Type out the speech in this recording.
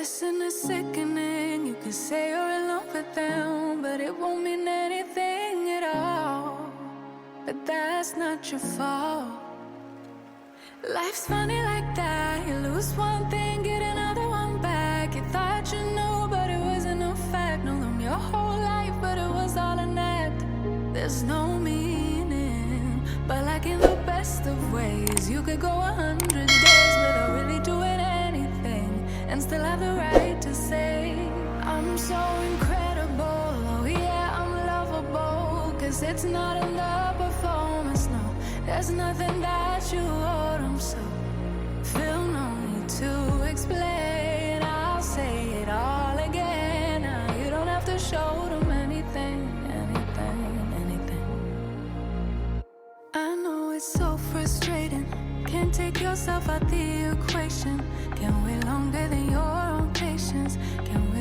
Listen, it's sickening. You can say you're in love with them, but it won't mean anything at all. But that's not your fault. Life's funny like that. You lose one thing, get another one back. You thought you knew, but it wasn't a fact. Know them your whole life, but it was all an act. There's no meaning, but like in the best of ways, you could go 100 days without really doing anything and still have the right to say, I'm so incredible. Oh yeah, I'm lovable. Cause it's not in the performance, no. There's nothing that you owed them, so feel no need to explain. I'll say it all again. Now you don't have to show them anything. I know it's so frustrating. Can't take yourself out the equation. Can't wait longer than your own patience. Can't